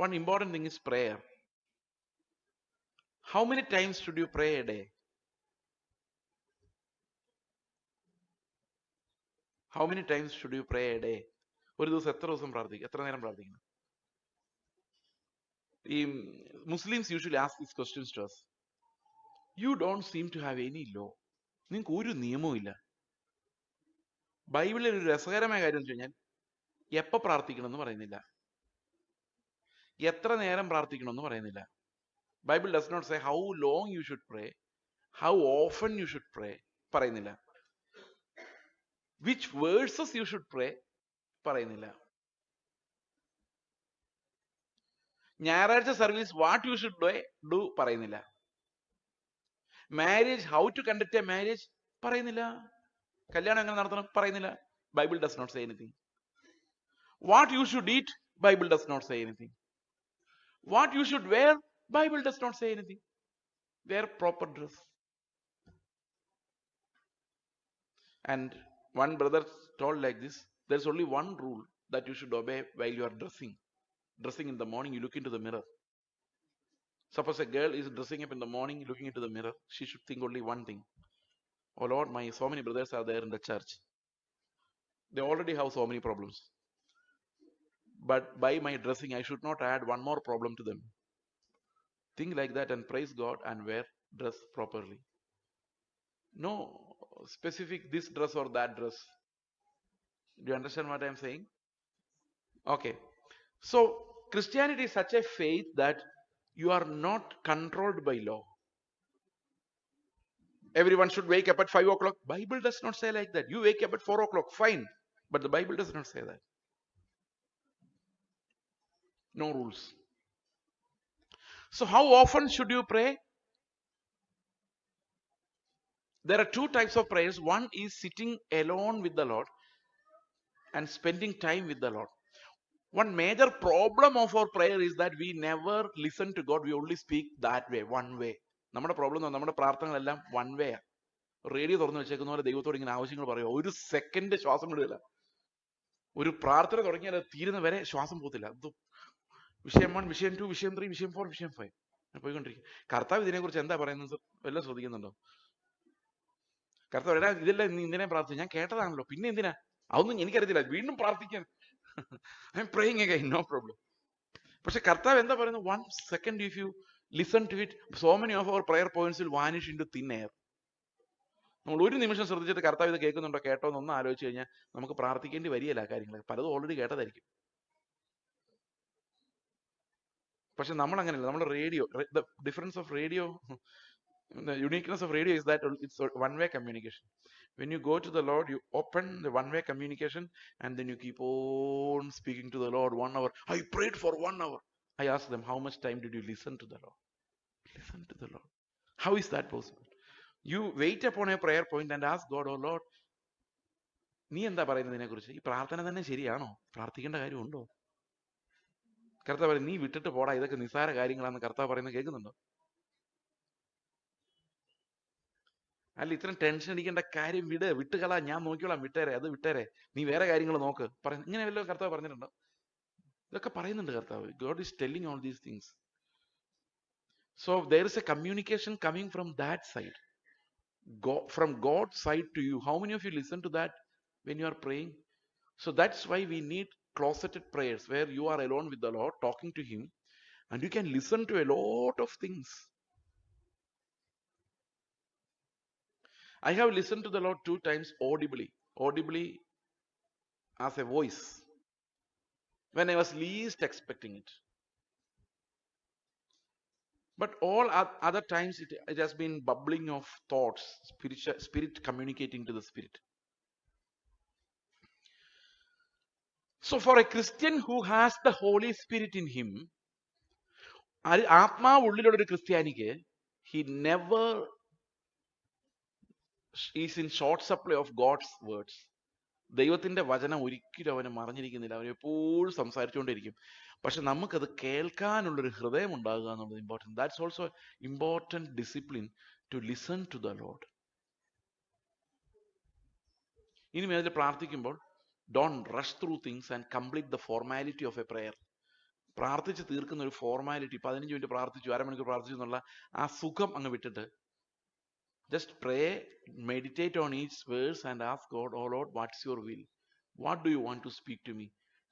One important thing is prayer. How many times should you pray a day? How many times should you pray a day? ഒരു ദിവസം എത്ര ദിവസം പ്രാർത്ഥിക്കും? എത്ര നേരം പ്രാർത്ഥിക്കണം? ഈ Muslims usually ask these questions to us. You don't seem to have any law. നിങ്ങൾക്ക് ഒരു നിയമവും ഇല്ല. ബൈബിളിൽ ഒരു രസകരമായ കാര്യം എന്ന് വെച്ച് കഴിഞ്ഞാൽ എപ്പോൾ പ്രാർത്ഥിക്കണമെന്ന് പറയുന്നില്ല, എത്ര നേരം പ്രാർത്ഥിക്കണമെന്ന് പറയുന്നില്ല. Bible does not say how long you should pray, how often you should pray പറയുന്നില്ല. Which verses you should pray പറയുന്നില്ല. ഞായറാഴ്ച service what you should do പറയുന്നില്ല. Marriage, how to conduct a marriage പറയുന്നില്ല. കല്യാണം എങ്ങനെ നടത്തണം പറയുന്നില്ല. Bible does not say anything. What you should eat, Bible does not say anything. What you should wear, Bible does not say anything. Wear proper dress. And one brother told like this, there's only one rule that you should obey while you are dressing. Dressing in the morning, you look into the mirror. Suppose a girl is dressing up in the morning, looking into the mirror, she should think only one thing. Oh Lord, so many brothers are there in the church. They already have so many problems. But by my dressing, I should not add one more problem to them. Think like that and praise God and wear dress properly. No specific this dress or that dress. Do you understand what I am saying? Okay. So Christianity is such a faith that you are not controlled by law. Everyone should wake up at 5 o'clock. Bible does not say like that. You wake up at 4 o'clock, fine. But the Bible does not say that. No rules. So how often should you pray? There are two types of prayers. One is sitting alone with the Lord and spending time with the Lord. One major problem of our prayer is that we never listen to God. We only speak that way, one way. നമ്മുടെ problem, നമ്മുടെ പ്രാർത്ഥനകളെല്ലാം one way ആണ്. Radio തുറന്നു വെച്ചേക്കുന്ന പോലെ ദൈവത്തോട് ഇങ്ങനെ ആവശ്യങ്ങൾ പറയുക, ഒരു സെക്കൻഡ് ശ്വാസം വിടില്ല. ഒരു പ്രാർത്ഥന തുടങ്ങിയാൽ അത് തീരുന്ന വരെ ശ്വാസം പോകത്തില്ല. വിഷയം 1, വിഷയം 2, വിഷയം 3, വിഷയം 4, വിഷയം 5 പോയിക്കൊണ്ടിരിക്കും. കർത്താവ് ഇതിനെക്കുറിച്ച് എന്താ പറയുന്നത് വല്ലതും ശ്രദ്ധിക്കുന്നുണ്ടോ? കർത്താവ്, എടാ ഇതെല്ലാം എന്തിനാ പ്രാർത്ഥിച്ചു? ഞാൻ കേട്ടതാണല്ലോ, പിന്നെ എന്തിനാ? അതൊന്നും എനിക്കറിയത്തില്ല, വീണ്ടും പ്രാർത്ഥിക്കാൻ. I'm praying again, no problem. പക്ഷെ കർത്താവ് എന്താ പറയുന്നത്? 1 second if you listen to it, so many of our prayer points will vanish into thin air. നമ്മൾ ഒരു നിമിഷം ശ്രദ്ധിച്ചിട്ട് കർത്താവ് ഇത് കേൾക്കുന്നുണ്ടോ കേട്ടോ എന്നൊന്നും ആലോചിച്ച് കഴിഞ്ഞാൽ നമുക്ക് പ്രാർത്ഥിക്കേണ്ടി വരികയില്ല. കാര്യങ്ങൾ പലതും ഓൾറെഡി കേട്ടതായിരിക്കും. പക്ഷെ നമ്മൾ അങ്ങനെയല്ല. നമ്മുടെ radio, the difference of radio, the uniqueness of radio is that it's a one-way communication. When you go to the Lord, you open the one-way communication and then you keep on speaking to the Lord 1 hour. I prayed for 1 hour. I asked them, how much time did you listen to the Lord? Listen to the Lord. How is that possible? You wait upon a prayer point and ask God, oh Lord, നീ എന്താ പറയുന്നതിനെ കുറിച്ച്? ഈ പ്രാർത്ഥന തന്നെ ശരിയാണോ? പ്രാർത്ഥിക്കേണ്ട കാര്യമുണ്ടോ? കർത്താവ് പറയും, നീ വിട്ടിട്ട് പോടാ, ഇതൊക്കെ നിസ്സാര കാര്യങ്ങളാണെന്ന് കർത്താവ് പറയുന്നത് കേൾക്കുന്നുണ്ടോ? അല്ല, ഇത്രയും ടെൻഷൻ അടിക്കേണ്ട കാര്യം വിട്ടുകളാ, ഞാൻ നോക്കിയോളാം, വിട്ടേരെ, അത് വിട്ടേരെ, നീ വേറെ കാര്യങ്ങൾ നോക്ക് പറയുന്നു. ഇങ്ങനെ വല്ലതും കർത്താവ് പറഞ്ഞിട്ടുണ്ടോ? ഇതൊക്കെ പറയുന്നുണ്ട് കർത്താവ്. God is telling all these things. So there is a communication coming from that side, from God's side to you. How many of you listen to that when you are praying? So that's why we need closeted prayers where you are alone with the Lord talking to him and you can listen to a lot of things. I have listened to the Lord 2 times audibly as a voice when I was least expecting it. But all other times it has been bubbling of thoughts, spirit communicating to the spirit. So for a Christian who has the Holy Spirit in him, ആത്മാവ് ഉള്ളിലുള്ള ഒരു ക്രിസ്ത്യാനിക്ക്, he never is in short supply of God's words. ദൈവത്തിന്റെ വചനം ഒരിക്കലും അവന് മറഞ്ഞിരിക്കുന്നില്ല. അവൻ എപ്പോഴും സംസാരിച്ചുകൊണ്ടിരിക്കും. പക്ഷെ നമുക്കത് കേൾക്കാനുള്ളൊരു ഹൃദയം ഉണ്ടാകുക എന്നുള്ളത് important. That's also important discipline to listen to the Lord. ഇനി മേലെ പ്രാർത്ഥിക്കുമ്പോൾ don't rush through things and complete the formality of a prayer. പ്രാർത്ഥിച്ച് തീർക്കുന്ന ഒരു ഫോർമാലിറ്റി, 15 മിനിറ്റ് പ്രാർത്ഥിച്ചു, അരമണിക്കൂർ പ്രാർത്ഥിച്ചു എന്നുള്ള ആ സുഖം അങ്ങ് വിട്ടിട്ട് just pray, meditate on each verse and ask God, oh Lord, what's your will? What do you want to speak to me?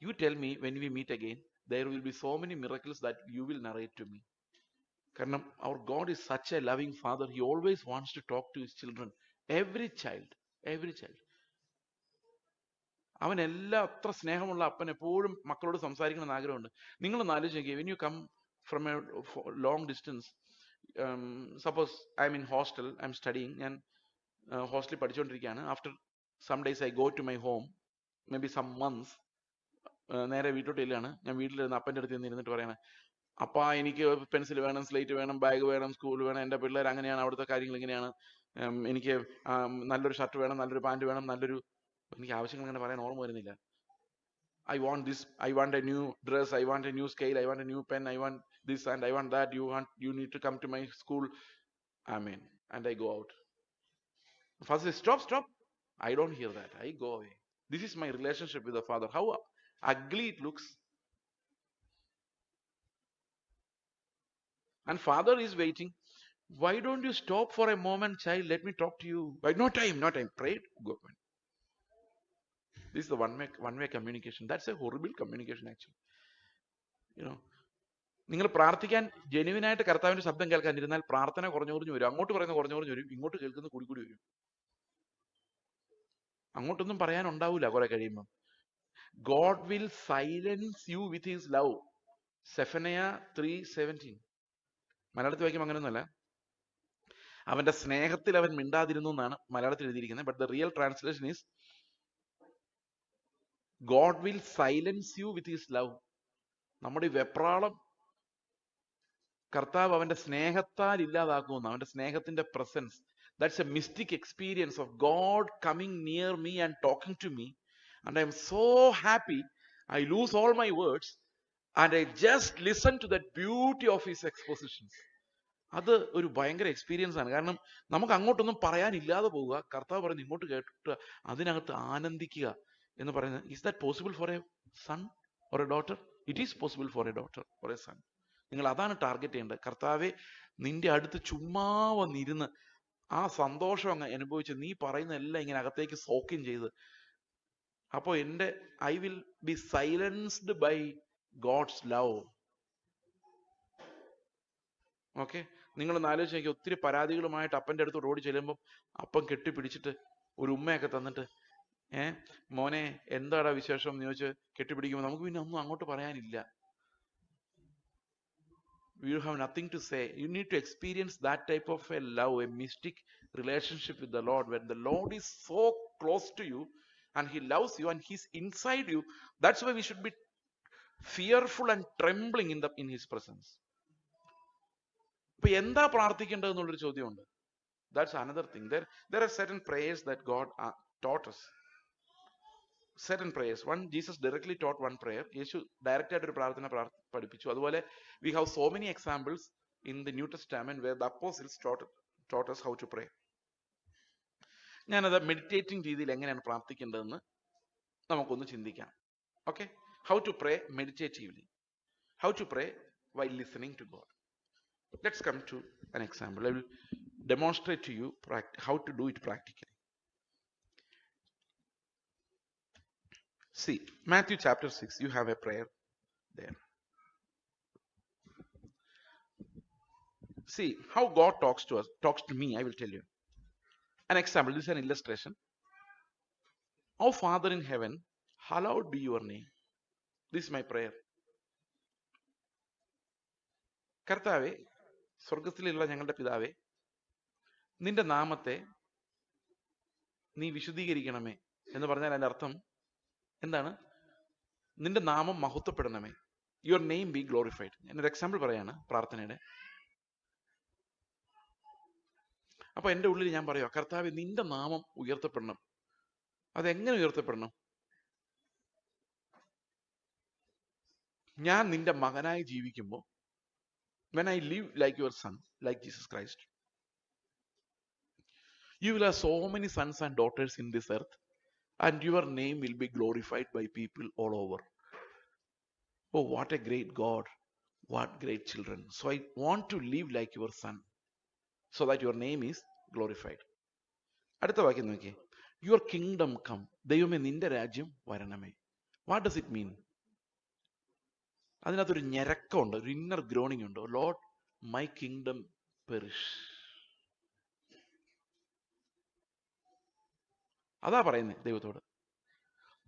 You tell me when we meet again. There will be so many miracles that you will narrate to me. Because our God is such a loving Father. He always wants to talk to His children. Every child. അവൻ അത്ര സ്നേഹമുള്ള അപ്പൻ എപ്പോഴും മക്കളോട് സംസാരിക്കണമെന്ന് ആഗ്രഹമുണ്ട്. നിങ്ങളൊന്ന് ആലോചിക്കുക, when you come from a long distance, suppose I'm in hostel, I'm studying, ഞാൻ ഹോസ്റ്റലിൽ പഠിച്ചുകൊണ്ടിരിക്കുകയാണ്. After some days I go to my home, may be some months, നേരെ വീട്ടിലോട്ട് ഇല്ലാണ്. ഞാൻ വീട്ടിലിരുന്ന് അപ്പൻ്റെ അടുത്ത് ഇരുന്നിട്ട് പറയണേ, അപ്പാ എനിക്ക് പെൻസിൽ വേണം, സ്ലേറ്റ് വേണം, ബാഗ് വേണം, സ്കൂൾ വേണം, എൻ്റെ പിള്ളേർ അങ്ങനെയാണ്, അവിടുത്തെ കാര്യങ്ങൾ ഇങ്ങനെയാണ്, എനിക്ക് നല്ലൊരു ഷർട്ട് വേണം, നല്ലൊരു പാൻറ് വേണം, എനിക്ക് ആവശ്യങ്ങൾ അങ്ങനെ പറയാൻ ഓർമ്മ വരുന്നില്ല. I want this, I want a new dress, I want a new scale, I want a new pen, I want this and I want that, you need to come to my school. Amen. And I go out. First say, stop. I don't hear that. I go away. This is my relationship with the Father. How ugly it looks. And Father is waiting. Why don't you stop for a moment, child? Let me talk to you. Why? No time. Pray. Go. This is the one-way communication. That's a horrible communication actually. നിങ്ങൾ പ്രാർത്ഥിക്കാൻ ജെനുവിനായിട്ട് കർത്താവിന്റെ ശബ്ദം കേൾക്കാനിരുന്നാൽ പ്രാർത്ഥന കുറഞ്ഞു വരും. അങ്ങോട്ട് പറയുന്നത് കുറഞ്ഞു വരും, ഇങ്ങോട്ട് കേൾക്കുന്നത് കൂടി വരും. അങ്ങോട്ടൊന്നും പറയാനുണ്ടാവില്ല കുറെ കഴിയുമ്പം. God will silence you with His love. Zephaniah 3:17. മലയാളത്തിൽ വായിക്കുമ്പോൾ അങ്ങനെയൊന്നുമല്ല. അവന്റെ സ്നേഹത്തിൽ അവൻ മിണ്ടാതിരുന്നു എന്നാണ് മലയാളത്തിൽ എഴുതിയിരിക്കുന്നത്. But the real translation is God will silence you with His love. നമ്മുടെ ഈ വെപ്രാളം കർത്താവ് അവന്റെ സ്നേഹത്താൽ ഇല്ലാതാക്കുമെന്ന്. അവന്റെ സ്നേഹത്തിന്റെ presence. That's a mystic experience of God coming near me and talking to me. And I am so happy. I lose all my words and I just listen to that beauty of His expositions. അത് ഒരു ഭയങ്കര experience ആണ്. കാരണം നമുക്ക് അങ്ങോട്ടൊന്നും പറയാനില്ലാതെ പോവുക, കർത്താവ് പറയുന്നത് ഇങ്ങോട്ട് കേട്ടിട്ട് അതിനകത്ത് ആനന്ദിക്കുക എന്ന് പറയുന്നത്. Is that possible for a son or a daughter? It is possible for a daughter or a son. നിങ്ങൾ അതാണ് ടാർഗറ്റ് ചെയ്യേണ്ടത്. കർത്താവെ, നിന്റെ അടുത്ത് ചുമ്മാ വന്നിരുന്ന് ആ സന്തോഷം അങ്ങ് അനുഭവിച്ച് നീ പറയുന്ന എല്ലാം ഇങ്ങനെ അകത്തേക്ക് സോക്കിൻ ചെയ്ത്, അപ്പോൾ I will be silenced by God's love. Okay, നിങ്ങളൊന്ന് ആലോചിച്ച് നോക്കി. ഒത്തിരി പരാതികളുമായിട്ട് അപ്പൻ്റെ അടുത്ത് റോഡ് ചെല്ലുമ്പോൾ അപ്പം കെട്ടിപ്പിടിച്ചിട്ട് ഒരു ഉമ്മയൊക്കെ തന്നിട്ട്, മോനെ എന്താടാ വിശേഷം എന്ന് ചോദിച്ച് കെട്ടിപ്പിടിക്കുമ്പോൾ നമുക്ക് പിന്നെ ഒന്നും അങ്ങോട്ട് പറയാനില്ല. You have nothing to say. You need to experience that type of a love, a mystic relationship with the Lord, when the Lord is so close to you and He loves you and He's inside you. That's why we should be fearful and trembling in His presence. ഇപ്പൊ എന്താ പ്രാർത്ഥിക്കേണ്ടത് എന്നുള്ളൊരു ചോദ്യമുണ്ട്. That's another thing. There are certain prayers that God taught us. Certain prayers. One, Jesus directly taught one prayer. Yeshu direct ആയിട്ട് ഒരു പ്രാർത്ഥന പഠിപ്പിച്ചു. അതുപോലെ we have so many examples in the New Testament where the apostles taught us how to pray. ഞാനത് meditating രീതിയിൽ എങ്ങനെയാണ് പ്രാർത്ഥിക്കേണ്ടതെന്ന് നമുക്കൊന്ന് ചിന്തിക്കാം. Okay, how to pray meditatively, how to pray while listening to God. Let's come to an example. I will demonstrate to you how to do it practically. See, Matthew chapter 6, you have a prayer there. See how God talks to me. I will tell you an example. This is an illustration. Our Father in heaven, hallowed be your name. This is my prayer. കർത്താവേ, സ്വർഗത്തിലുള്ള ഞങ്ങളുടെ പിതാവേ, നിന്റെ നാമത്തെ നീ വിശുദ്ധീകരിക്കണമേ എന്ന് പറഞ്ഞാൽ അതിന്റെ അർത്ഥം എന്താണ്? നിന്റെ നാമം മഹത്വപ്പെടണമേ. Your name be glorified. ഞാനൊരു എക്സാമ്പിൾ പറയാണ് പ്രാർത്ഥനയുടെ. അപ്പൊ എൻ്റെ ഉള്ളിൽ ഞാൻ പറയുക, കർത്താവേ, നിന്റെ നാമം ഉയർത്തപ്പെടണം. അതെങ്ങനെ ഉയർത്തപ്പെടണം? ഞാൻ നിന്റെ മകനായി ജീവിക്കുമ്പോൾ, when I live like your son, like Jesus Christ, you will have so many sons and daughters in this earth, and your name will be glorified by people all over. Oh, what a great God. What great children. So I want to live like your son so that your name is glorified. അടുത്ത വാക്യം നോക്കിയേ. Your kingdom come. ദൈവമേ നിന്റെ രാജ്യം വരണമേ. What does it mean? അതിനകത്തൊരു ഞരക്കമുണ്ട്, ഒരു ഇന്നർ ഗ്രോണിംഗ് ഉണ്ട്. Lord my kingdom perish. അതാ പറയുന്നത് ദൈവത്തോട്.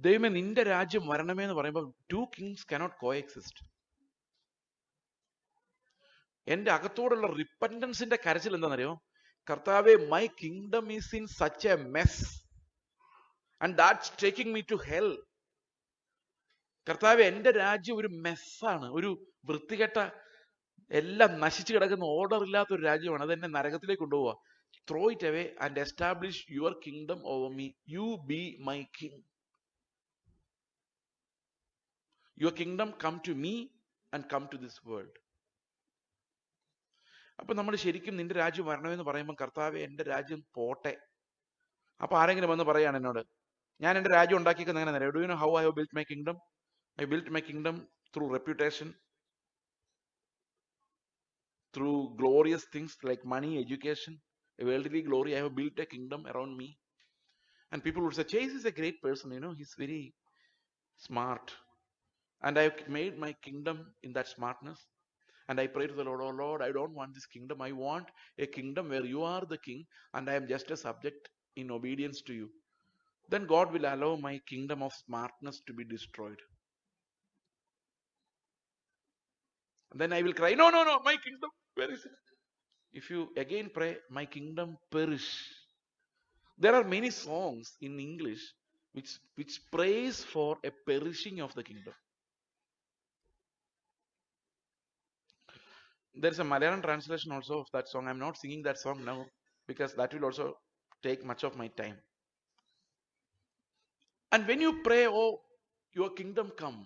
ദൈവമേ നിന്റെ രാജ്യം വരണമേ എന്ന് പറയുമ്പോൾ two kings cannot coexist. എന്റെ അകത്തോടുള്ള റിപ്പൻഡൻസിന്റെ കരച്ചിൽ എന്താണെന്നറിയോ? കർത്താവേ, my kingdom is in such a mess and that's taking me to hell. കർത്താവേ, എന്റെ രാജ്യം ഒരു മെസ്സാണ്, ഒരു വൃത്തികെട്ട, എല്ലാം നശിച്ചു കിടക്കുന്ന, ഓർഡർ ഇല്ലാത്ത ഒരു രാജ്യമാണ്. അതെന്നെ നരകത്തിലേക്ക് കൊണ്ടുപോവുക. Throw it away and establish your kingdom over me. You be my king. Your kingdom come to me and come to this world. അപ്പൊ നമ്മൾ ശരിക്കും നിന്റെ രാജ്യം വരണമെന്ന് പറയുമ്പോൾ കർത്താവെ എന്റെ രാജ്യം പോട്ടെ. അപ്പൊ ആരെങ്കിലും വന്ന് പറയാണ് എന്നോട്, ഞാൻ എന്റെ രാജ്യം ഉണ്ടാക്കിയെന്ന് എങ്ങനെ അറിയാം? Do you know how I have built my kingdom? I built my kingdom through reputation, through glorious things like money, education, a worldly glory. I have built a kingdom around me. And people would say, Chase is a great person, he's very smart. And I've made my kingdom in that smartness. And I pray to the Lord, oh Lord, I don't want this kingdom. I want a kingdom where you are the king and I am just a subject in obedience to you. Then God will allow my kingdom of smartness to be destroyed. And then I will cry, no, my kingdom, where is it? If you again pray, my kingdom perish. There are many songs in English which prays for a perishing of the kingdom. There is a Malayalam translation also of that song. I'm not singing that song now because that will also take much of my time. And when you pray, oh, your kingdom come,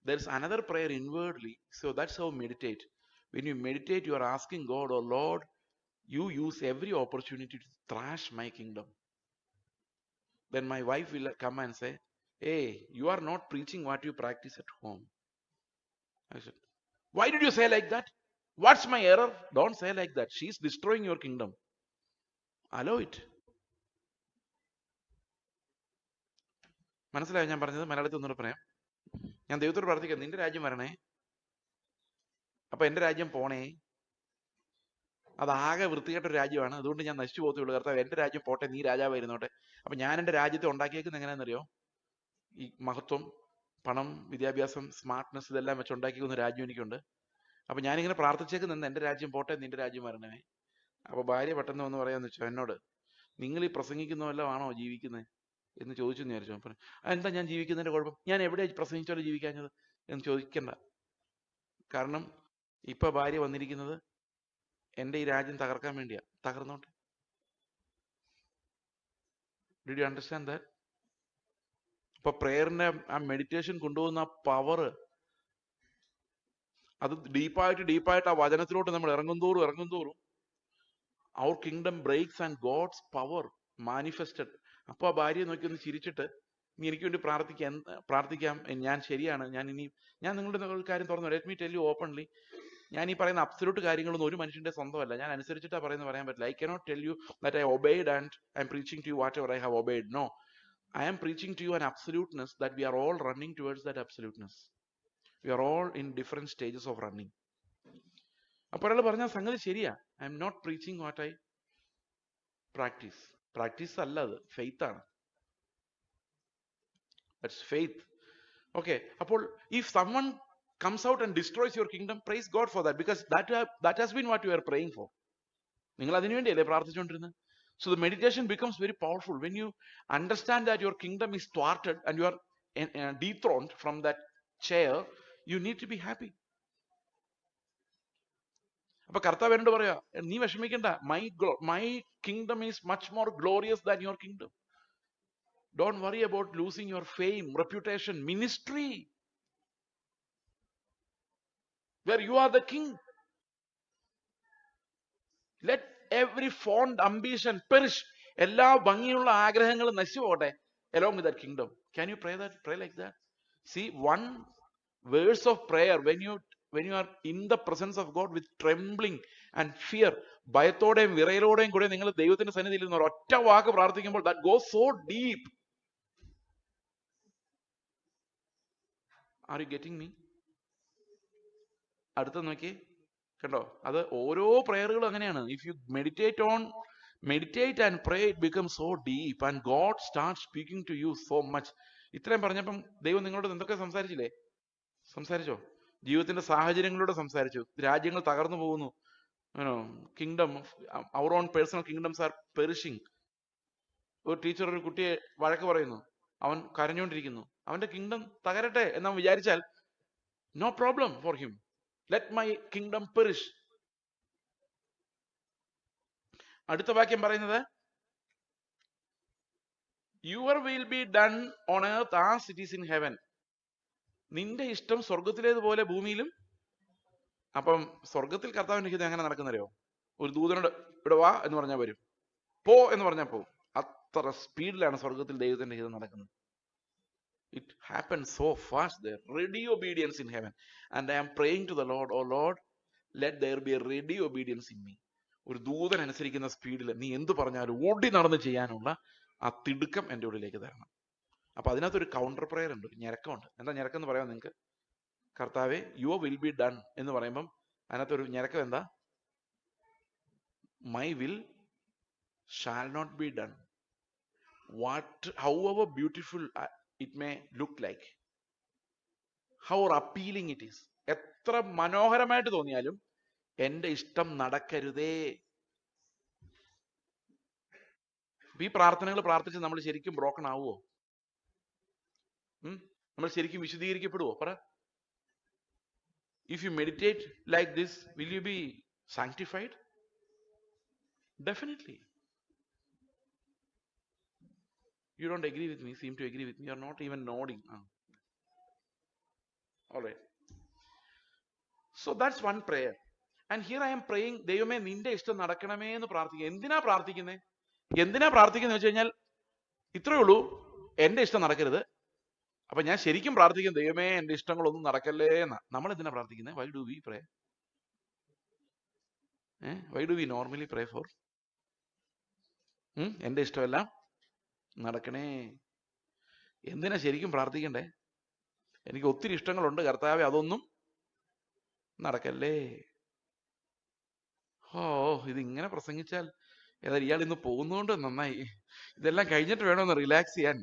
there's another prayer inwardly. So that's how meditate. When you meditate, you are asking God, oh Lord, you use every opportunity to thrash my kingdom. Then my wife will come and say, hey, you are not preaching what you practice at home. I said, why did you say like that? What's my error? Don't say like that. She's destroying your kingdom. Allow it. മനസ്സിലായോ ഞാൻ പറഞ്ഞത്? മലയാളത്തിൽ ഒന്നുകൂടെ പറയാം. ഞാൻ ദൈവത്തോട് പ്രാർത്ഥിക്കാം, നിന്റെ രാജ്യം വരണേ, അപ്പൊ എന്റെ രാജ്യം പോണേ. അതാകെ വൃത്തികെട്ടൊരു രാജ്യമാണ്, അതുകൊണ്ട് ഞാൻ നശിച്ചു പോകത്തുള്ളൂ. കർത്താവ് എന്റെ രാജ്യം പോട്ടെ, നീ രാജാവായിരുന്നോട്ടെ. അപ്പൊ ഞാൻ എന്റെ രാജ്യത്തെ ഉണ്ടാക്കിയേക്കുന്നത് എങ്ങനെയാണെന്നറിയോ? ഈ മഹത്വം, പണം, വിദ്യാഭ്യാസം, സ്മാർട്ട്നെസ്, ഇതെല്ലാം വെച്ച് ഉണ്ടാക്കിക്കുന്ന രാജ്യം എനിക്കുണ്ട്. അപ്പൊ ഞാനിങ്ങനെ പ്രാർത്ഥിച്ചേക്കുന്നത് എന്റെ രാജ്യം പോട്ടെ, നിന്റെ രാജ്യം വരണേ. അപ്പൊ ഭാര്യ പെട്ടെന്ന് വന്ന് പറയാന്ന് വെച്ചോ എന്നോട്, നിങ്ങൾ ഈ പ്രസംഗിക്കുന്ന വല്ലതും ആണോ ജീവിക്കുന്നത് എന്ന് ചോദിച്ചു വിചാരിച്ചു. അപ്പം എന്താ ഞാൻ ജീവിക്കുന്നതിന്റെ കുഴപ്പം? ഞാൻ എവിടെ പ്രസംഗിച്ചോലെ ജീവിക്കാഞ്ഞത് എന്ന് ചോദിക്കണ്ട. കാരണം ഇപ്പൊ ഭാര്യ വന്നിരിക്കുന്നത് എന്റെ ഈ രാജ്യം തകർക്കാൻ വേണ്ടിയാ. തകർന്നോട്ടെ. Did you understand that? ഇപ്പൊ പ്രേയറിന്റെ ആ മെഡിറ്റേഷൻ കൊണ്ടുപോകുന്ന ആ പവർ, അത് ഡീപ്പായിട്ട് ആ വചനത്തിലോട്ട് നമ്മൾ ഇറങ്ങും തോറും our kingdom breaks and God's power manifested. അപ്പൊ ആ ഭാര്യയെ നോക്കി ഒന്ന് ചിരിച്ചിട്ട്, നീ എനിക്ക് വേണ്ടി പ്രാർത്ഥിക്കാം, ഞാൻ ശരിയാണ്, ഞാൻ നിങ്ങളുടെ ഒരു കാര്യം തുറന്നു, let me tell you openly, ഞാൻ ഈ പറയുന്ന അബ്സല്യൂട്ട് കാര്യങ്ങളൊന്നും ഒരു മനുഷ്യന്റെ സ്വന്തമല്ല, ഞാൻ അനുസരിച്ചിട്ടാ പറയാൻ പറ്റില്ല. I cannot tell you that I obeyed and I'm preaching to you whatever I have obeyed. No, I am preaching to you an absoluteness that we are all running towards that absoluteness. We are all in different stages of running. അപ്പോൾ ഒരാൾ പറഞ്ഞ സംഗതി ശരിയാ, I'm not preaching what I practise അല്ല, അത് faith ആണ്. That's faith. Okay, അപ്പോൾ if someone comes out and destroys your kingdom, praise God for that, because that has been what you are praying for. നിങ്ങൾ അതിനുവേണ്ടിയല്ലേ പ്രാർത്ഥിച്ചുകൊണ്ടിരുന്നത്? So the meditation becomes very powerful when you understand that your kingdom is thwarted and you are dethroned from that chair. You need to be happy. അപ്പൊ കർത്താവ് എന്നോട് പറയാ, നീ വിഷമിക്കണ്ട, my kingdom is much more glorious than your kingdom. Don't worry about losing your fame, reputation, ministry, where you are the king. Let every fond ambition perish. എല്ലാ ഭംഗിയുള്ള ആഗ്രഹങ്ങളും നശിച്ചു പോകട്ടെ along with that kingdom. Can you pray like that? See, one Words of prayer, when you are in the presence of God with trembling and fear, ഭയത്തോടെയും വിറയലോടെയും കൂടെ നിങ്ങൾ ദൈവത്തിന്റെ സന്നിധിയിൽ നിന്ന് ഒരൊറ്റ വാക്ക് പ്രാർത്ഥിക്കുമ്പോൾ, that goes so deep. Are you getting me? അടുത്ത നോക്കിയേ, കണ്ടോ, അത് ഓരോ പ്രയറുകളും അങ്ങനെയാണ്. If you meditate and pray, it becomes so deep and God starts speaking to you so much. ഇത്രയും പറഞ്ഞപ്പം ദൈവം നിങ്ങളോട് എന്തൊക്കെ സംസാരിച്ചോ? ജീവിതത്തിന്റെ സാഹചര്യങ്ങളോട് സംസാരിച്ചു. രാജ്യങ്ങൾ തകർന്നു പോകുന്നു. Kingdom, our own personal kingdoms are perishing. ഒരു ടീച്ചർ ഒരു കുട്ടിയെ വഴക്ക് പറയുന്നു, അവൻ കരഞ്ഞുകൊണ്ടിരിക്കുന്നു. അവന്റെ കിങ്ഡം തകരട്ടെ എന്നവൻ വിചാരിച്ചാൽ, no problem for him. Let my kingdom perish. അടുത്ത വാക്യം പറയുന്നത്, your will be done on earth as it is in heaven. നിന്റെ ഇഷ്ടം സ്വർഗത്തിലേതുപോലെ ഭൂമിയിലും. അപ്പം സ്വർഗത്തിൽ കർത്താവിന്റെ ഹിതം എങ്ങനെ നടക്കുന്നറിയോ? ഒരു ദൂതനോട് ഇവിടെ വാ എന്ന് പറഞ്ഞാൽ വരും, പോ എന്ന് പറഞ്ഞാൽ പോവും. അത്ര സ്പീഡിലാണ് സ്വർഗത്തിൽ ദൈവത്തിന്റെ ഹിതം നടക്കുന്നത്. It happens so fast there. Ready obedience in heaven. And I am praying to the Lord, oh Lord, let there be a ready obedience in me. ഒരു ദൂതൻ അനുസരിക്കുന്ന സ്പീഡിൽ നീ എന്ത് പറഞ്ഞാലും ഓടി നടന്ന് ചെയ്യാനുള്ള ആ തിടുക്കം എൻ്റെ ഉള്ളിലേക്ക് തരണം. അപ്പൊ അതിനകത്തൊരു കൗണ്ടർ പ്രയർ ഉണ്ട്, ഒരു ഞരക്കമുണ്ട്. എന്താ ഞരക്കം എന്ന് പറയാം നിങ്ങൾക്ക്? കർത്താവേ, യുവർ വിൽ ബി ഡൺ എന്ന് പറയുമ്പം അതിനകത്തൊരു ഞരക്കം എന്താ? My will shall not be done, however beautiful it may look like, however appealing it is. എത്ര മനോഹരമായിട്ട് തോന്നിയാലും എന്റെ ഇഷ്ടം നടക്കരുതേ. ഈ പ്രാർത്ഥനകൾ പ്രാർത്ഥിച്ച് നമ്മൾ ശരിക്കും ബ്രോക്കൺ ആവുമോ? നമ്മൾ ശരിക്കും വിശദീകരിക്കപ്പെടുവോ? പറ. If you meditate like this, will you B sanctified? Definitely. You don't agree with me, seem to agree with me. You are not even nodding. All right. So that's one prayer. And here I am praying, ദൈവമേ നിന്റെ ഇഷ്ടം നടക്കണമേ എന്ന് പ്രാർത്ഥിക്കുക. എന്തിനാ പ്രാർത്ഥിക്കുന്നത് വെച്ച് കഴിഞ്ഞാൽ ഇത്രയേ ഉള്ളൂ, എന്റെ ഇഷ്ടം നടക്കരുത്. അപ്പൊ ഞാൻ ശരിക്കും പ്രാർത്ഥിക്കും, ദൈവമേ എന്റെ ഇഷ്ടങ്ങളൊന്നും നടക്കല്ലേ എന്നാ. നമ്മൾ എന്തിനാ പ്രാർത്ഥിക്കുന്നത്? Why do we pray? Why do we normally pray for? എന്റെ ഇഷ്ടമെല്ലാം നടക്കണേ. എന്തിനാ ശരിക്കും പ്രാർത്ഥിക്കണ്ടേ? എനിക്ക് ഒത്തിരി ഇഷ്ടങ്ങളുണ്ട് കർത്താവേ, അതൊന്നും നടക്കല്ലേ. ഇതിങ്ങനെ പ്രസംഗിച്ചാൽ ഏതായാലും ഇയാൾ ഇന്ന് പോകുന്നതുകൊണ്ട് നന്നായി. ഇതെല്ലാം കഴിഞ്ഞിട്ട് വേണമെന്ന് റിലാക്സ് ചെയ്യാൻ.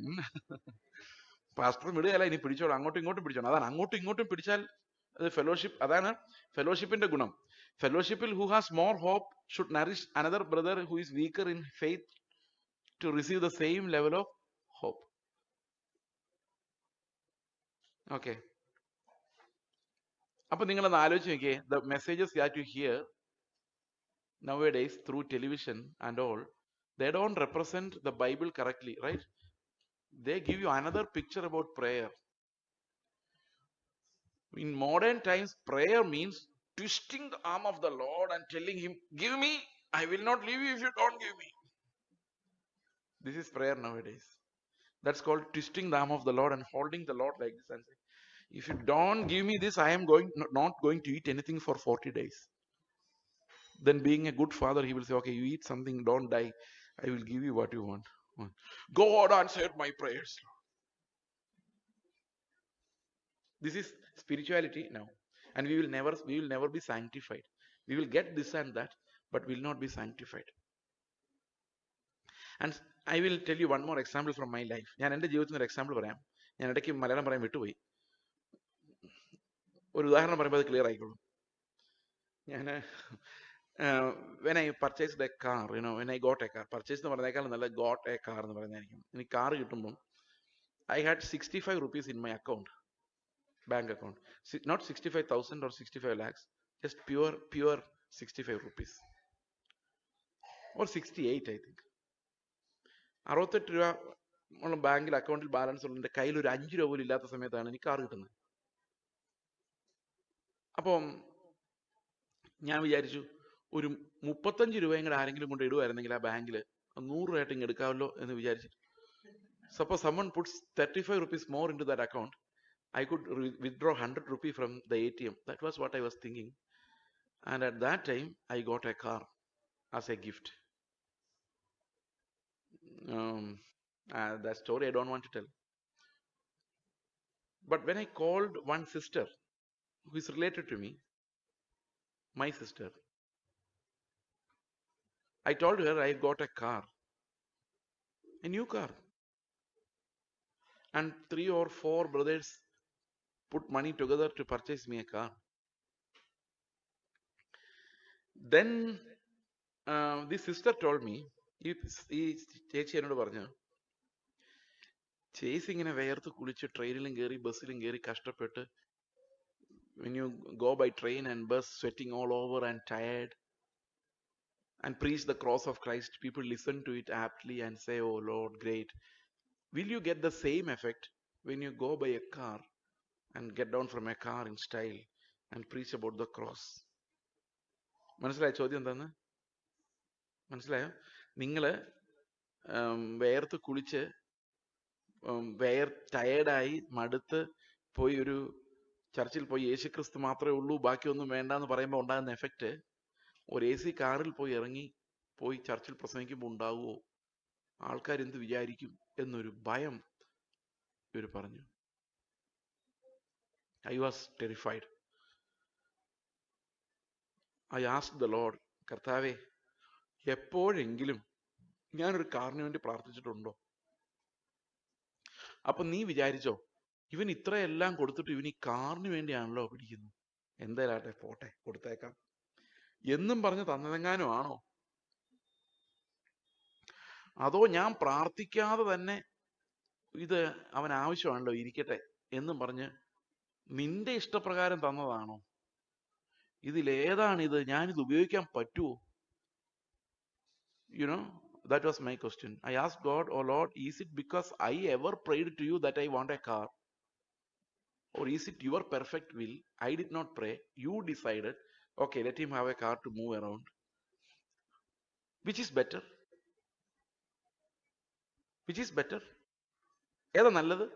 പാസ്റ്റർ വിടുകയല്ല, ഇനി പിടിച്ചോളൂ, അങ്ങോട്ടും ഇങ്ങോട്ടും പിടിച്ചോളൂ. അതാണ്, അങ്ങോട്ടും ഇങ്ങോട്ടും പിടിച്ചാൽ അത് ഫെലോഷിപ്പ്. അതാണ് ഫെലോഷിപ്പിന്റെ ഗുണം. ഫെലോഷിപ്പിൽ who has more hope should nourish another brother who is weaker in faith to receive the same level of hope. Okay. അപ്പൊ നിങ്ങളൊന്ന് ആലോചിച്ച് നോക്കിയേ, the messages that you hear nowadays through television and all, they don't represent the Bible correctly, right? They give you another picture about prayer. In modern times, prayer means twisting the arm of the Lord and telling him, give me, I will not leave you if you don't give me. This is prayer nowadays. That's called twisting the arm of the Lord and holding the Lord like this and saying, if you don't give me this, I am not going to eat anything for 40 days. Then being a good father, he will say, okay, you eat something, don't die. I will give you what you want. God answered my prayers. This is spirituality now. And we will never be sanctified. We will get this and that, but will not be sanctified. And I will tell you one more example from my life. ഞാൻ എൻ്റെ ജീവിതത്തിൽ ഒരു example പറയാം. ഞാൻ ഇടയ്ക്ക് മലയാളം പറയാൻ വിട്ടുപോയി. ഒരു ഉദാഹരണം പറയുമ്പോൾ അത് ക്ലിയർ ആയിക്കോളും. ഞാൻ when I purchased a car, when I got a car, purchase എന്ന് പറയുന്നേക്കാൾ നല്ല got a car എന്ന് പറയുന്നതായിരിക്കും. എനിക്ക് കാർ കിട്ടുമ്പം I had 65 rupees in my account, bank account. Not 65,000 or 65 lakhs, just pure 65 rupees. Or 68, I think. 68 രൂപ ഉള്ള ബാങ്കിൽ അക്കൗണ്ടിൽ ബാലൻസ് ഉള്ള എൻ്റെ കയ്യിൽ ഒരു 5 രൂപ പോലും ഇല്ലാത്ത സമയത്താണ് എനിക്ക് കാർ കിട്ടുന്നത്. അപ്പം ഞാൻ വിചാരിച്ചു, ഒരു 35 രൂപയും കൂടെ ആരെങ്കിലും കൊണ്ട് ഇടുമായിരുന്നെങ്കിൽ ആ ബാങ്കിൽ 100 രൂപയായിട്ട് ഇങ്ങ് എടുക്കാമല്ലോ എന്ന് വിചാരിച്ചിട്ട്. Suppose someone puts 35 rupees more into that account, I could withdraw 100 rupee from the ATM. That was what I was thinking. And at that time, I got a car as a gift. That story I don't want to tell. But when I called one sister who is related to me, my sister, I told her I got a car, a new car. And 3 or 4 brothers put money together to purchase me a car. Then this sister told me, ചേച്ചി എന്നോട് പറഞ്ഞു, ചേച്ചി ഇങ്ങനെ വേർത്ത് കുളിച്ച് ട്രെയിനിലും കയറി ബസ്സിലും കയറി കഷ്ടപ്പെട്ട്, when you go by train and bus, sweating all over and tired, and preach the cross of Christ, people listen to it aptly and say, oh Lord, great. Will you get the same effect when you go by a car and get down from a car in style and preach about the cross? മനസ്സിലായ ചോദ്യം എന്താന്ന്? മനസ്സിലായോ? നിങ്ങള് വേർത്ത് കുളിച്ച് ടയേർഡായി മടുത്ത് പോയി ഒരു ചർച്ചിൽ പോയി യേശുക്രിസ്തു മാത്രമേ ഉള്ളൂ ബാക്കിയൊന്നും വേണ്ട എന്ന് പറയുമ്പോൾ ഉണ്ടാകുന്ന എഫക്റ്റ് ഒരു AC കാറിൽ പോയി ഇറങ്ങി പോയി ചർച്ചിൽ പ്രസംഗിക്കുമ്പോൾ ഉണ്ടാവുമോ? ആൾക്കാർ എന്ത് വിചാരിക്കും എന്നൊരു ഭയം ഇവർ പറഞ്ഞു. I was terrified. I asked the Lord, കർത്താവേ, എപ്പോഴെങ്കിലും ഞാനൊരു കാറിന് വേണ്ടി പ്രാർത്ഥിച്ചിട്ടുണ്ടോ? അപ്പൊ നീ വിചാരിച്ചോ ഇവൻ ഇത്രയെല്ലാം കൊടുത്തിട്ട് ഇവൻ ഈ കാറിന് വേണ്ടിയാണല്ലോ പിടിക്കുന്നത്, എന്തായാലും പോട്ടെ കൊടുത്തേക്കാം എന്നും പറഞ്ഞ് തന്നതെങ്ങാനും ആണോ? അതോ ഞാൻ പ്രാർത്ഥിക്കാതെ തന്നെ ഇത് അവൻ ആവശ്യമാണല്ലോ ഇരിക്കട്ടെ എന്നും പറഞ്ഞ് നിന്റെ ഇഷ്ടപ്രകാരം തന്നതാണോ? ഇതിലേതാണിത്? ഞാനിത് ഉപയോഗിക്കാൻ പറ്റുമോ? You know, that was my question. I asked God, oh Lord, is it because I ever prayed to you that I want a car? Or is it your perfect will? I did not pray. You decided, okay, let him have a car to move around. Which is better? Which is better? ഏതാ നല്ലത്?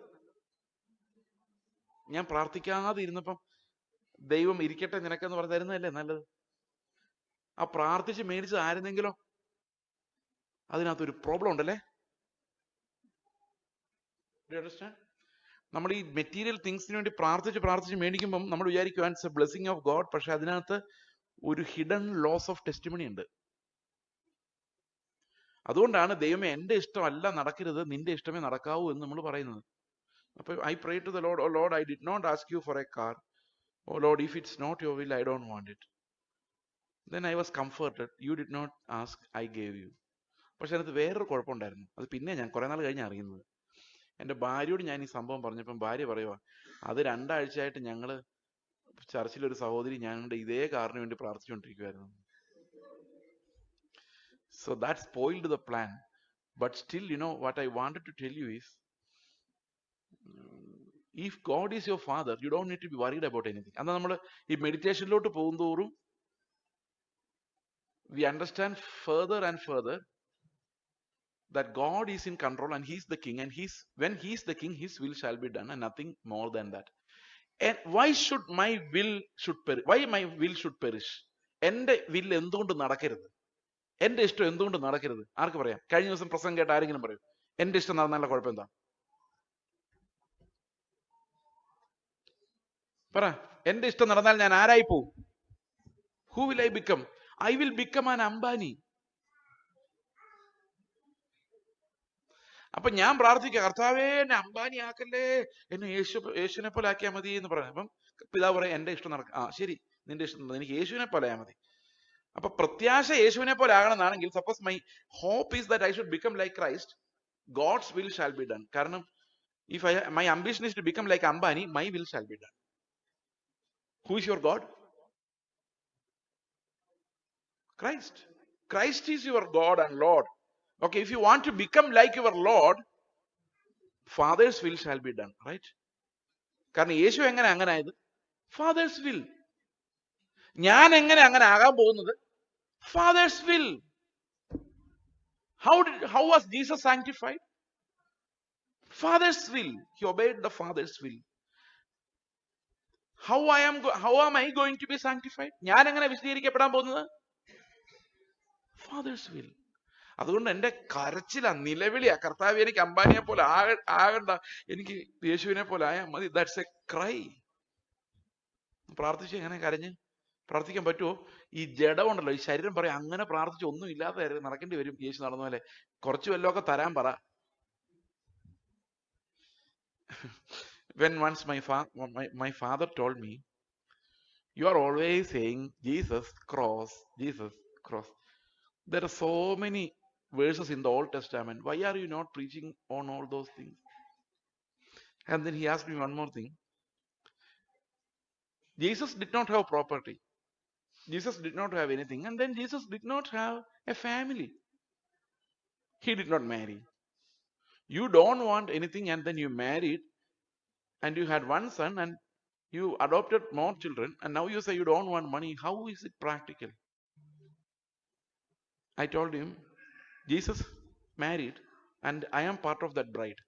ഞാൻ പ്രാർത്ഥിക്കാതെ ഇരുന്നപ്പം ദൈവം ഇരിക്കട്ടെ നിനക്കെന്ന് പറഞ്ഞു തരുന്നതല്ലേ നല്ലത്? ആ പ്രാർത്ഥിച്ച് മേടിച്ചത് ആയിരുന്നെങ്കിലോ അതിനകത്തൊരു പ്രോബ്ലം ഉണ്ടല്ലേ? നമ്മൾ ഈ മെറ്റീരിയൽ തിങ്സിന് വേണ്ടി പ്രാർത്ഥിച്ച് മേടിക്കുമ്പം നമ്മൾ വിചാരിക്കും it's A blessing of God. പക്ഷെ അതിനകത്ത് ഒരു ഹിഡൻ ലോസ് ഓഫ് ടെസ്റ്റിമണി ഉണ്ട്. അതുകൊണ്ടാണ് ദൈവമേ എന്റെ ഇഷ്ടമല്ല നടക്കരുത്, നിന്റെ ഇഷ്ടമേ നടക്കാവൂ എന്ന് നമ്മൾ പറയുന്നത്. അപ്പൊ I pray to the Lord, oh Lord, I did not ask you for a car. Oh Lord, if it's not your will, I don't want it. Then I was comforted. You did not ask, I gave you. പക്ഷെ അതിനകത്ത് വേറൊരു കുഴപ്പമുണ്ടായിരുന്നു. അത് പിന്നെ ഞാൻ കുറെ നാൾ കഴിഞ്ഞ് അറിയുന്നത്. എൻ്റെ ഭാര്യയോട് ഞാൻ ഈ സംഭവം പറഞ്ഞപ്പം ഭാര്യ പറയുക, അത് 2 ആഴ്ചയായിട്ട് ഞങ്ങള് ചർച്ചിലൊരു സഹോദരി ഞങ്ങളുടെ ഇതേ കാറിന് വേണ്ടി പ്രാർത്ഥിച്ചുകൊണ്ടിരിക്കുവായിരുന്നു. So that spoiled the plan. But still, you know, what I wanted to tell you is, if God is your father, you don't need to be worried about anything. എന്നാൽ നമ്മൾ ഈ മെഡിറ്റേഷനിലോട്ട് പോകുന്തോറും we understand further and further that God is in control and He's the king, and when He's the king, His will shall be done and nothing more than that. And why my will should perish? എൻ്റെ will എന്തുകൊണ്ട് നടക്കരുത്? എൻ്റെ ഇഷ്ടം എന്തുകൊണ്ട് നടക്കരുത്? ആർക്ക് പറയാം? കഴിഞ്ഞ ദിവസം പ്രസംഗം കേട്ട് ആരെങ്കിലും പറയും എൻ്റെ ഇഷ്ടം നടന്നാലുള്ള കുഴപ്പം എന്താ? പറ. എൻ്റെ ഇഷ്ടം നടന്നാൽ ഞാൻ ആരായി പോവും? Who will I become? I will become an Ambani. അപ്പൊ ഞാൻ പ്രാർത്ഥിക്കുക, കർത്താവേ എന്നെ അംബാനി ആക്കല്ലേ, എന്നെ യേശുവിനെ പോലെ ആക്കിയാൽ മതി എന്ന് പറഞ്ഞു. അപ്പം പിതാവ് പറയാം എന്റെ ഇഷ്ടം നടക്കും. ശരി, നിന്റെ ഇഷ്ടം, എനിക്ക് യേശുവിനെ പോലെ ആയാൽ മതി. അപ്പൊ പ്രത്യാശ യേശുവിനെ പോലെ ആകണമെന്നാണെങ്കിൽ, suppose my hope is that I should become like Christ, God's will shall be done. കാരണം if my ambition is to become like Ambani, my will shall be done. Who is your God? Christ. Christ is your God and Lord. Okay, if you want to become like your Lord, Father's will shall be done, right? കാരണം യേശു എങ്ങനെ അങ്ങനെ ആയത്? Father's will. ഞാൻ എങ്ങനെ അങ്ങനെ ആകാൻ പോകുന്നത്? Father's will. How was Jesus sanctified? Father's will. He obeyed the Father's will. How am I going to be sanctified? ഞാൻ എങ്ങനെ വിശദീകരിക്കപ്പെടാൻ പോകുന്നത്? Father's will. അതുകൊണ്ട് എന്റെ കരച്ചിലാ, നിലവിളിയാ, കർത്താവ് എനിക്ക് അംബാനിയെ പോലെ ആകണ്ട, എനിക്ക് യേശുവിനെ പോലെ ആയാൽ മതി. That's A cry. പ്രാർത്ഥിച്ച് എങ്ങനെ കരഞ്ഞ് പ്രാർത്ഥിക്കാൻ പറ്റുമോ? ഈ ജഡമുണ്ടല്ലോ, ഈ ശരീരം പറയാം അങ്ങനെ പ്രാർത്ഥിച്ച് ഒന്നും ഇല്ലാതെ നടക്കേണ്ടി വരും. യേശു നടന്ന പോലെ കുറച്ച് വല്ലതൊക്കെ തരാൻ പറ. When once my father told me, you are always saying Jesus cross, Jesus cross. There are so many verses in the Old Testament. Why are you not preaching on all those things? And then he asked me one more thing. Jesus did not have property. Jesus did not have anything. And then Jesus did not have a family. He did not marry. You don't want anything and then you married and you had one son and you adopted more children and now you say you don't want money. How is it practical? I told him, Jesus married and I am part of that bride.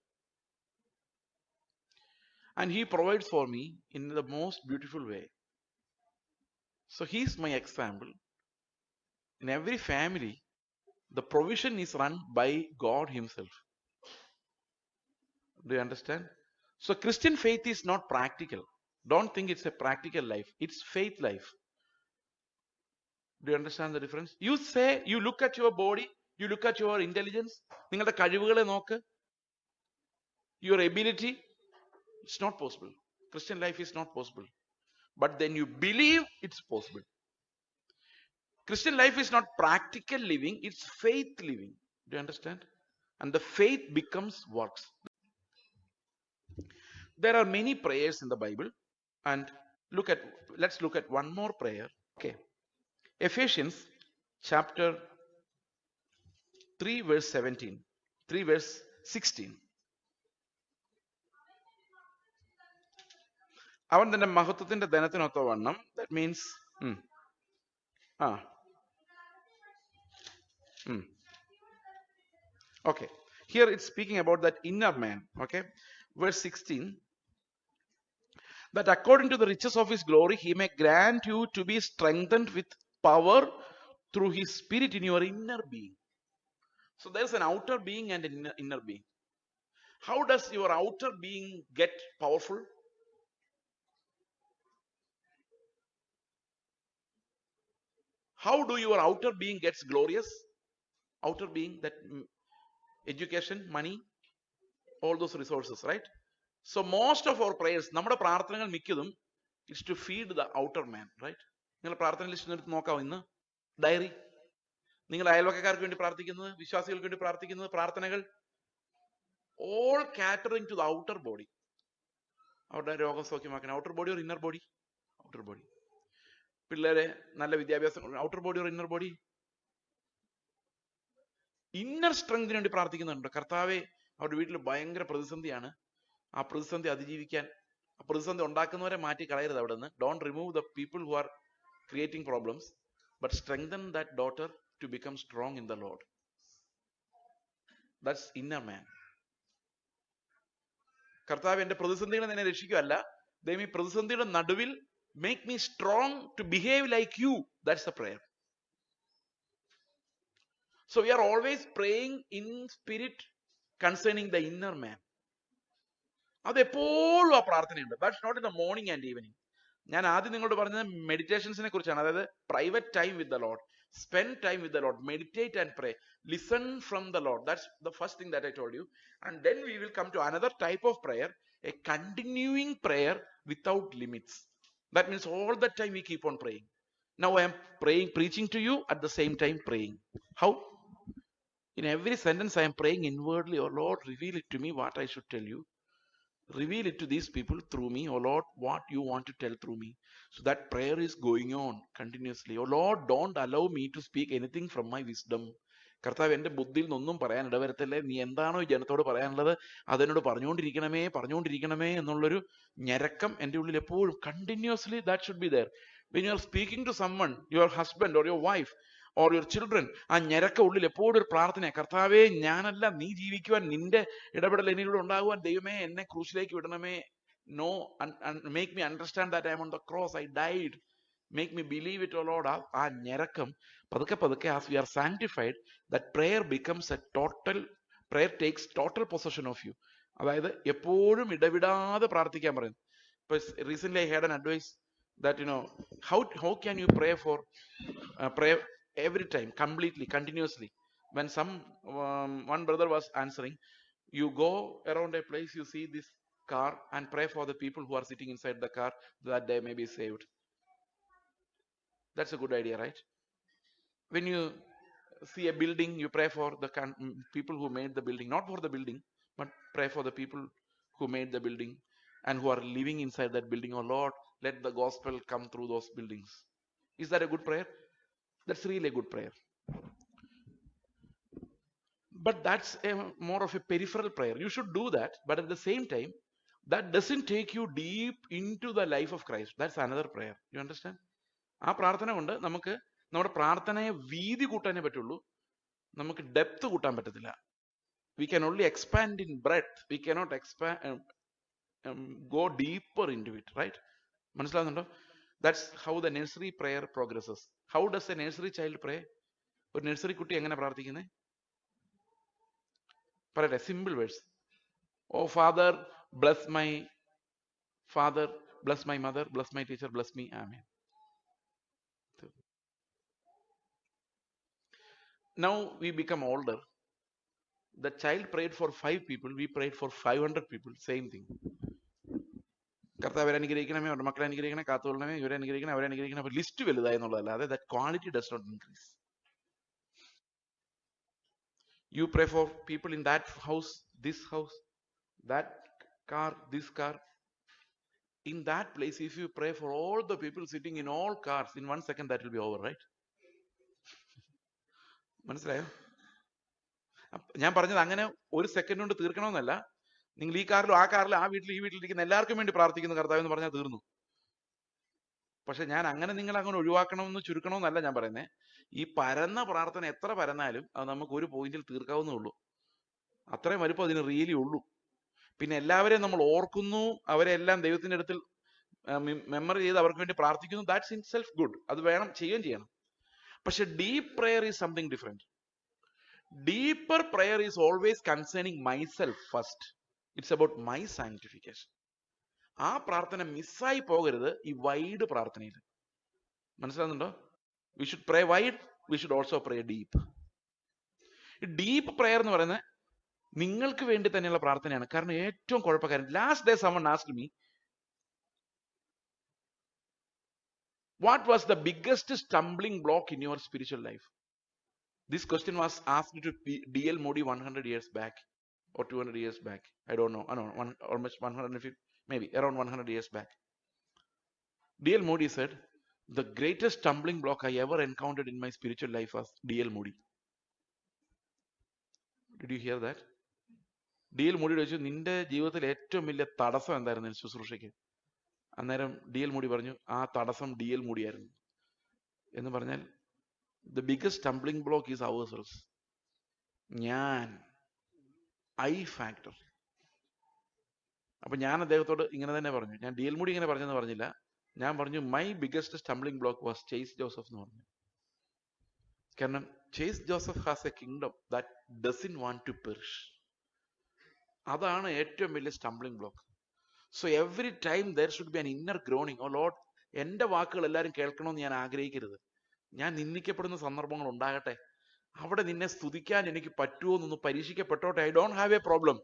And he provides for me in the most beautiful way. So he is my example. In every family, the provision is run by God himself. Do you understand? So Christian faith is not practical. Don't think it's a practical life. It's faith life. Do you understand the difference? You say, you look at your body, you look at your intelligence, നിങ്ങളുടെ കഴിവുകളെ നോക്ക്, your ability. It's not possible. Christian life is not possible. But then you believe it's possible. Christian life is not practical living, it's faith living. Do you understand? And the faith becomes works. There are many prayers in the Bible, and let's look at one more prayer. Okay. Ephesians chapter 3 verse 17, 3 verse 16. അവൻ തന്റെ മഹത്വത്തിന്റെ ധനത്തിനൊത്ത വണ്ണം, that means okay, here it's speaking about that inner man. Okay, verse 16, that according to the riches of his glory he may grant you to be strengthened with power through his spirit in your inner being. So there's an outer being and an inner being. How does your outer being get powerful? How do your outer being gets glorious? Outer being, that education, money, all those resources, right? So most of our prayers, നമ്മുടെ പ്രാർത്ഥനകൾ മിക്കതും is to feed the outer man, right? നിങ്ങൾ പ്രാർത്ഥന list എടുത്ത് നോക്കാവോ ഇന്ന്? Diary, നിങ്ങൾ അയൽവക്കക്കാർക്ക് വേണ്ടി പ്രാർത്ഥിക്കുന്നത്, വിശ്വാസികൾക്ക് വേണ്ടി പ്രാർത്ഥിക്കുന്നത്, പ്രാർത്ഥനകൾ all catering to the outer body. അവരുടെ രോഗം സൗഖ്യമാക്കാൻ outer body or inner body? Outer body. പിള്ളേരെ നല്ല വിദ്യാഭ്യാസം, outer body or inner body? Inner സ്ട്രെങ്തിന് വേണ്ടി പ്രാർത്ഥിക്കുന്നുണ്ട്. കർത്താവെ, അവരുടെ വീട്ടിൽ ഭയങ്കര പ്രതിസന്ധിയാണ്, ആ പ്രതിസന്ധി അതിജീവിക്കാൻ, ആ പ്രതിസന്ധി ഉണ്ടാക്കുന്നവരെ മാറ്റി കളയരുത് അവിടെ നിന്ന്. Don't remove the people who are creating problems, but strengthen that daughter to become strong in the Lord. That's inner man. കർത്താവ് എന്റെ പ്രതിസന്ധികളെ നിന്നെ രക്ഷിക്കുകയല്ല, ദൈവം ഈ പ്രതിസന്ധിയുടെ നടുവിൽ make me strong to behave like you. That's the prayer. So we are always praying in spirit concerning the inner man. അത് എപ്പോഴും ആ പ്രാർത്ഥനയുണ്ട്. That's not in the morning and evening. ഞാൻ ആദ്യം നിങ്ങളോട് പറഞ്ഞത് മെഡിറ്റേഷൻസിനെ കുറിച്ചാണ്. അതായത് private time with the Lord, spend time with the Lord, meditate and pray, listen from the Lord. That's the first thing that I told you. And then we will come to another type of prayer, a continuing prayer without limits. That means all the time we keep on praying. Now I am praying, preaching to you, at the same time praying. How? In every sentence I am praying inwardly, oh Lord, reveal it to me what I should tell you. Reveal it to these people through me, oh Lord, what you want to tell through me. So that prayer is going on continuously. Oh Lord, don't allow me to speak anything from my wisdom. കർത്താവ് എന്റെ ബുദ്ധിയിൽ നിന്നൊന്നും പറയാൻ ഇടവരത്തല്ലേ, നീ എന്താണോ ഈ ജനത്തോട് പറയാനുള്ളത് അതെന്നോട് പറഞ്ഞുകൊണ്ടിരിക്കണമേ എന്നുള്ളൊരു ഞരക്കം എൻ്റെ ഉള്ളിൽ എപ്പോഴും continuously that should be there. When you are speaking to someone, your husband or your wife or your children, ആ ഞരക്ക ഉള്ളിൽ എപ്പോഴും ഒരു പ്രാർത്ഥന, കർത്താവേ ഞാനല്ല, നീ ജീവിക്കുവാൻ, നിന്റെ ഇടപെടൽ എന്നിലൂടെ ഉണ്ടാകുവാൻ, ദൈവമേ എന്നെ ക്രൂശിലേക്ക് വിടണമേ, know and make me understand that I am on the cross, I died, make me believe it, oh Lord. ആ ഞരക്കം പതുക്കെ പതുക്കെ, as we are sanctified, that prayer becomes a total, prayer takes total possession of you. അതായത് എപ്പോഴും ഇടവിടാതെ പ്രാർത്ഥിക്കാൻ പറയുന്നു. ഇപ്പൊ recently I had an advice that, how can you pray for pray every time completely continuously. When one brother was answering, you go around a place, you see this car, and pray for the people who are sitting inside the car that they may be saved. That's a good idea, right? When you see a building, you pray for the people who made the building, not for the building, but pray for the people who made the building and who are living inside that building. Oh Lord, let the gospel come through those buildings. Is that a good prayer? That's really a good prayer. But that's more of a peripheral prayer. You should do that, but at the same time, that doesn't take you deep into the life of Christ. That's another prayer. You understand? ആ പ്രാർത്ഥന കൊണ്ട് നമുക്ക് നമ്മുടെ പ്രാർത്ഥനയെ വീതി കൂട്ടാനേ പറ്റുള്ളൂ, നമുക്ക് depth കൂട്ടാൻ പറ്റത്തില്ല. We can only expand in breadth. We cannot expand go deeper into it, right? മനസ്സിലാവുന്നുണ്ടോ? That's how the nursery prayer progresses. How does a nursery child pray? ഒരു നഴ്സറി കുട്ടി എങ്ങനെ പ്രാർത്ഥിക്കുന്നത്? പറയട്ടെ, simple words. Oh father, bless my father, bless my mother, bless my teacher, bless me, amen. Now we become older. The child prayed for 5 people, we prayed for 500 people, same thing. കർത്താവ് അവരെ അനുഗ്രഹിക്കണമേ, അവരുടെ മക്കളെ അനുഗ്രഹിക്കണേ, കാത്തുകൊള്ളണമേ, ഇവരെ അനുഗ്രഹിക്കണം, അവരെ അനുഗ്രഹിക്കണം. അപ്പൊ ലിസ്റ്റ് വലുതായി എന്നുള്ളതല്ലാതെ that quality does not increase. You pray for people in that house, this house, that car, this car. In that place, if you pray for all the people sitting in all cars, in 1 second that will be over, right? മനസ്സിലായോ? ഞാൻ പറഞ്ഞത് അങ്ങനെ ഒരു second കൊണ്ട് തീർക്കണമെന്നല്ല. നിങ്ങൾ ഈ കാറിലും ആ കാറിലും ആ വീട്ടിലും ഈ വീട്ടിലിരിക്കുന്ന എല്ലാവർക്കും വേണ്ടി പ്രാർത്ഥിക്കുന്ന കർത്താവ് എന്ന് പറഞ്ഞാൽ തീർന്നു. പക്ഷെ ഞാൻ അങ്ങനെ നിങ്ങൾ അങ്ങനെ ഒഴിവാക്കണമെന്ന് ചുരുക്കണമെന്നല്ല ഞാൻ പറയുന്നത്. ഈ പരന്ന പ്രാർത്ഥന എത്ര പരന്നാലും അത് നമുക്ക് ഒരു പോയിന്റിൽ തീർക്കാവുന്നേ ഉള്ളൂ. അത്രയും വലുപ്പം അതിന് റിയലി ഉള്ളൂ. പിന്നെ എല്ലാവരെയും നമ്മൾ ഓർക്കുന്നു, അവരെല്ലാം ദൈവത്തിന്റെ അടുത്തിൽ മെമ്മറി ചെയ്ത് അവർക്ക് വേണ്ടി പ്രാർത്ഥിക്കുന്നു. That's in self good. അത് വേണം, ചെയ്യുകയും ചെയ്യണം. പക്ഷെ deep prayer is something different. Deeper prayer is always concerning myself first. It's about my sanctification. ആ പ്രാർത്ഥന മിസ്സായി പോകരുത് ഈ വൈഡ് പ്രാർത്ഥനയിൽ. മനസ്സിലാകുന്നുണ്ടോ? We should pray wide, we should also pray deep. Deep prayer എന്ന് പറയുന്നത് നിങ്ങൾക്ക് വേണ്ടി തന്നെയുള്ള പ്രാർത്ഥനയാണ്. കാരണം ഏറ്റവും കുഴപ്പക്കാരൻ, last day someone asked me, what was the biggest stumbling block in your spiritual life? This question was asked to D.L. Moody 100 years back or 200 years back. I don't know. Almost 150, maybe around 100 years back. D.L. Moody said, the greatest stumbling block I ever encountered in my spiritual life was D.L. Moody. Did you hear that? D.L. Moody ചോദിച്ചു, നിന്റെ ജീവിതത്തിൽ ഏറ്റവും വലിയ തടസ്സം എന്തായിരുന്നു ശുശ്രൂഷയ്ക്ക്? അന്നേരം D.L. Moody പറഞ്ഞു, ആ തടസ്സം D.L. Moody ആയിരുന്നു. എന്ന് പറഞ്ഞാൽ the biggest stumbling block is ourselves. ഞാൻ, ഐ ഫാക്ടർ. അപ്പൊ ഞാൻ അദ്ദേഹത്തോട് ഇങ്ങനെ തന്നെ പറഞ്ഞു. ഞാൻ D.L. Moody ഇങ്ങനെ പറഞ്ഞെന്ന് പറഞ്ഞില്ല. ഞാൻ പറഞ്ഞു, my biggest stumbling block was Chase Joseph എന്ന് പറഞ്ഞു. കാരണം Chase Joseph has a kingdom that doesn't want to perish. അതാണ് ഏറ്റവും വലിയ stumbling block. So every time there should be an inner groaning. Oh Lord, എന്റെ വാക്കുകൾ എല്ലാവരും കേൾക്കണമെന്ന് ഞാൻ ആഗ്രഹിക്കരുത്. ഞാൻ നിന്ദിക്കപ്പെടുന്ന സന്ദർഭങ്ങൾ ഉണ്ടാകട്ടെ, അവിടെ നിന്നെ സ്തുതിക്കാൻ എനിക്ക് പറ്റുമോ എന്നൊന്ന് പരീക്ഷിക്കപ്പെട്ടോട്ടെ. I don't have a problem.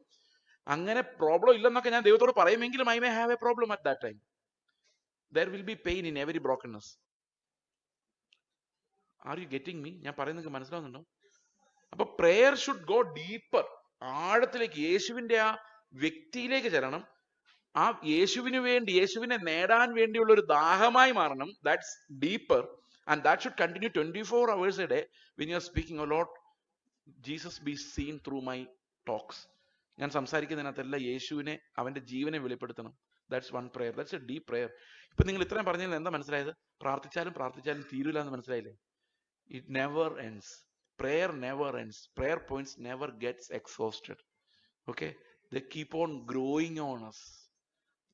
അങ്ങനെ പ്രോബ്ലം ഇല്ലെന്നൊക്കെ ഞാൻ ദൈവത്തോട് പറയുമെങ്കിലും I may have a problem at that time. There will be pain in every brokenness. Are you getting me? ഞാൻ പറയുന്നത് മനസ്സിലാവുന്നുണ്ടോ? അപ്പൊ prayer should go deeper. ആഴത്തിലേക്ക്, യേശുവിന്റെ ആ വ്യക്തിയിലേക്ക് ചെല്ലണം. ആ യേശുവിന് വേണ്ടി, യേശുവിനെ നേടാൻ വേണ്ടിയുള്ള ഒരു ദാഹമായി മാറണം. That's deeper, and that should continue 24 hours a day when you are speaking. Oh Lord, Jesus be seen through my talks. ഞാൻ സംസാരിക്കുന്നതിനകത്തല്ല യേശുവിനെ, അവന്റെ ജീവനെ വെളിപ്പെടുത്തണം. That's one prayer. That's a deep prayer. ഇപ്പൊ നിങ്ങൾ ഇത്രയും പറഞ്ഞാൽ എന്താ മനസ്സിലായത്? പ്രാർത്ഥിച്ചാലും പ്രാർത്ഥിച്ചാലും തീരൂല എന്ന് മനസ്സിലായില്ലേ? It never ends. Prayer never ends. Prayer points never gets exhausted. Okay? They keep on growing on us.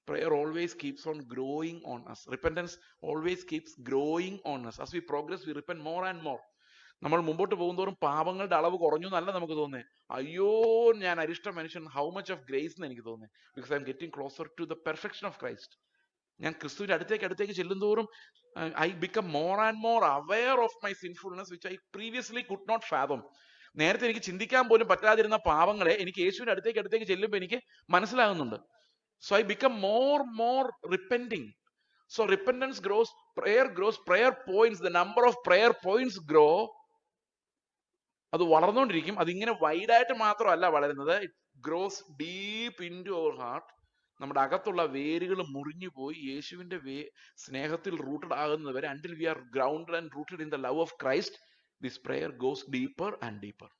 prayer always keeps on growing on us. Repentance always keeps growing on us. As we progress, we repent more and more. നമ്മൾ മുമ്പോട്ട് പോകുന്തോറും പാപങ്ങളുടെ അളവ് കുറഞ്ഞു എന്നല്ല നമുക്ക് തോന്നുന്നത്. അയ്യോ ഞാൻ അരിഷ്ട മനുഷ്യൻ, ഹൗ മച്ച് ഓഫ് ഗ്രേസ് എന്ന് എനിക്ക് തോന്നുന്നത്. Because I am getting closer to the perfection of Christ. ഞാൻ ക്രിസ്തുവിന്റെ അടുത്തേക്ക് ചെല്ലുന്തോറും I become more and more aware of my sinfulness which I previously could not fathom. നേരത്തെ എനിക്ക് ചിന്തിക്കാൻ പോലും പറ്റാതിരുന്ന പാപങ്ങളെ എനിക്ക് യേശുവിന്റെ അടുത്തേക്ക് ചെല്ലുമ്പോൾ എനിക്ക് മനസ്സിലാകുന്നുണ്ട്. So I become more repenting. So repentance grows, prayer points, the number of prayer points grow. അത് വളർന്നുകൊണ്ടിരിക്കും. അതിങ്ങനെ വൈഡായിട്ട് മാത്രമല്ല വളരുന്നത്, it grows deep into our heart. നമ്മുടെ അകത്തുള്ള വേരുകൾ മുറിഞ്ഞു പോയി യേശുവിന്റെ സ്നേഹത്തിൽ റൂട്ടഡ് ആകുന്നത് വരെ, until we are grounded and rooted in the love of Christ, this prayer goes deeper and deeper.